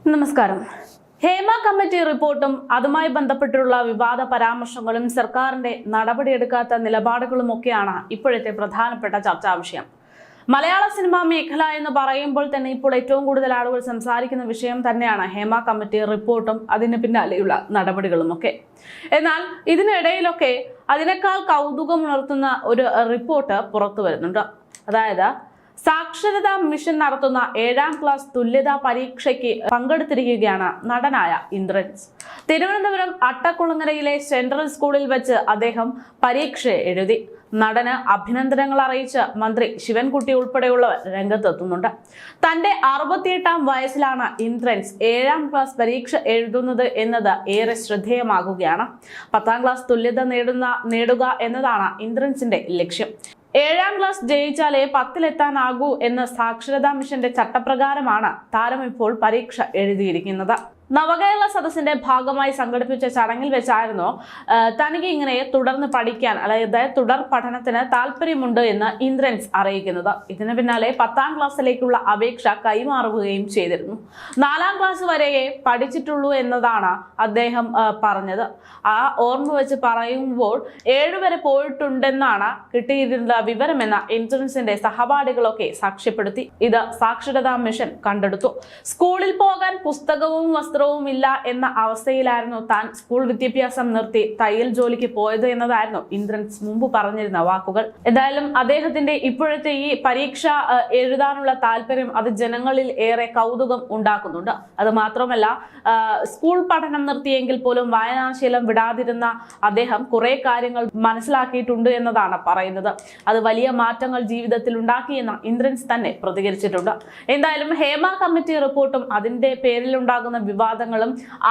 നമസ്കാരം. ഹേമ കമ്മിറ്റി റിപ്പോർട്ടും അതുമായി ബന്ധപ്പെട്ടുള്ള വിവാദ പരാമർശങ്ങളും സർക്കാരിന്റെ നടപടിയെടുക്കാത്ത നിലപാടുകളുമൊക്കെയാണ് ഇപ്പോഴത്തെ പ്രധാനപ്പെട്ട ചർച്ചാ വിഷയം. മലയാള സിനിമാ മേഖല എന്ന് പറയുമ്പോൾ തന്നെ ഇപ്പോൾ ഏറ്റവും കൂടുതൽ ആളുകൾ സംസാരിക്കുന്ന വിഷയം തന്നെയാണ് ഹേമ കമ്മിറ്റി റിപ്പോർട്ടും അതിന് പിന്നാലെയുള്ള നടപടികളുമൊക്കെ. എന്നാൽ ഇതിനിടയിലൊക്കെ അതിനേക്കാൾ കൗതുകമുണർത്തുന്ന ഒരു റിപ്പോർട്ട് പുറത്തു വരുന്നുണ്ട്. അതായത് സാക്ഷരതാ മിഷൻ നടത്തുന്ന 7ാം ക്ലാസ് തുല്യതാ പരീക്ഷയ്ക്ക് പങ്കെടുത്തിരിക്കുകയാണ് നടനായ ഇന്ദ്രൻസ്. തിരുവനന്തപുരം അട്ടക്കുളങ്ങരയിലെ സെൻട്രൽ സ്കൂളിൽ വെച്ച് അദ്ദേഹം പരീക്ഷ എഴുതി. നടന് അഭിനന്ദനങ്ങൾ അറിയിച്ച് മന്ത്രി ശിവൻകുട്ടി ഉൾപ്പെടെയുള്ളവർ രംഗത്തെത്തുന്നുണ്ട്. തന്റെ 68ാം വയസ്സിലാണ് ഇന്ദ്രൻസ് 7ാം ക്ലാസ് പരീക്ഷ എഴുതുന്നത് എന്നത് ഏറെ ശ്രദ്ധേയമാകുകയാണ്. 10ാം ക്ലാസ് തുല്യത നേടുക എന്നതാണ് ഇന്ദ്രൻസിന്റെ ലക്ഷ്യം. 7ാം ക്ലാസ് ജയിച്ചാലേ 10-ലെത്താനാകൂ എന്ന സാക്ഷരതാ മിഷന്റെ ചട്ടപ്രകാരമാണ് താരം ഇപ്പോൾ പരീക്ഷ എഴുതിയിരിക്കുന്നത്. നവകേരള സദസ്സിന്റെ ഭാഗമായി സംഘടിപ്പിച്ച ചടങ്ങിൽ വെച്ചായിരുന്നു തനിക്ക് ഇങ്ങനെ തുടർന്ന് പഠിക്കാൻ, അതായത് തുടർ പഠനത്തിന് താല്പര്യമുണ്ട് എന്ന് ഇന്ദ്രൻസ് അറിയിക്കുന്നത്. ഇതിന് പിന്നാലെ 10ാം ക്ലാസ്സിലേക്കുള്ള അപേക്ഷ കൈമാറുകയും ചെയ്തിരുന്നു. 4ാം ക്ലാസ് വരെയേ പഠിച്ചിട്ടുള്ളൂ എന്നതാണ് അദ്ദേഹം പറഞ്ഞത്. ആ ഓർമ്മ വെച്ച് പറയുമ്പോൾ 7 വരെ പോയിട്ടുണ്ടെന്നാണ് കിട്ടിയിരുന്ന വിവരമെന്ന ഇന്ദ്രൻസിന്റെ സഹപാഠികളൊക്കെ സാക്ഷ്യപ്പെടുത്തി. ഇത് സാക്ഷരതാ മിഷൻ കണ്ടെടുത്തു. സ്കൂളിൽ പോകാൻ പുസ്തകവും ഇല്ല എന്ന അവസ്ഥയിലായിരുന്നു താൻ സ്കൂൾ വിദ്യാഭ്യാസം നിർത്തി തയ്യൽ ജോലിക്ക് പോയത് എന്നതായിരുന്നു ഇന്ദ്രൻസ് മുമ്പ് പറഞ്ഞിരുന്ന വാക്കുകൾ. എന്തായാലും അദ്ദേഹത്തിന്റെ ഇപ്പോഴത്തെ ഈ പരീക്ഷ എഴുതാനുള്ള താല്പര്യം അത് ജനങ്ങളിൽ ഏറെ കൗതുകം ഉണ്ടാക്കുന്നുണ്ട്. അത് മാത്രമല്ല, സ്കൂൾ പഠനം നിർത്തിയെങ്കിൽ പോലും വായനാശീലം വിടാതിരുന്ന അദ്ദേഹം കുറെ കാര്യങ്ങൾ മനസ്സിലാക്കിയിട്ടുണ്ട് എന്നതാണ് പറയുന്നത്. അത് വലിയ മാറ്റങ്ങൾ ജീവിതത്തിൽ ഉണ്ടാക്കിയെന്ന് ഇന്ദ്രൻസ് തന്നെ പ്രതികരിച്ചിട്ടുണ്ട്. എന്തായാലും ഹേമ കമ്മിറ്റി റിപ്പോർട്ടും അതിന്റെ പേരിലുണ്ടാകുന്ന വിവാദങ്ങളും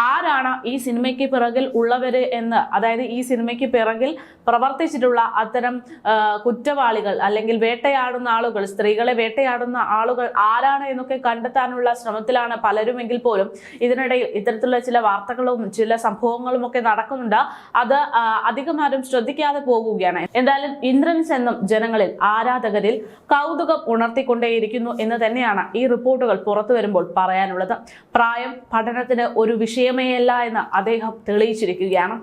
ആരാണ് ഈ സിനിമയ്ക്ക് പിറകിൽ ഉള്ളവര് എന്ന്, അതായത് ഈ സിനിമയ്ക്ക് പിറകിൽ പ്രവർത്തിച്ചിട്ടുള്ള അത്തരം കുറ്റവാളികൾ അല്ലെങ്കിൽ വേട്ടയാടുന്ന ആളുകൾ, സ്ത്രീകളെ വേട്ടയാടുന്ന ആളുകൾ ആരാണ് എന്നൊക്കെ കണ്ടെത്താനുള്ള ശ്രമത്തിലാണ് പലരുമെങ്കിൽ പോലും ഇതിനിടയിൽ ഇത്തരത്തിലുള്ള ചില വാർത്തകളും ചില സംഭവങ്ങളും ഒക്കെ നടക്കുന്നുണ്ട്. അത് അധികം ആരും ശ്രദ്ധിക്കാതെ പോകുകയാണ്. എന്തായാലും ഇന്ദ്രൻസ് എന്നും ജനങ്ങളിൽ, ആരാധകരിൽ കൗതുകം ഉണർത്തിക്കൊണ്ടേയിരിക്കുന്നു എന്ന് തന്നെയാണ് ഈ റിപ്പോർട്ടുകൾ പുറത്തു വരുമ്പോൾ പറയാനുള്ളത്. പ്രായം പഠനത്തിന് ഒരു വിഷയമേ അല്ല എന്ന് അദ്ദേഹം തെളിയിച്ചിരിക്കുകയാണ്.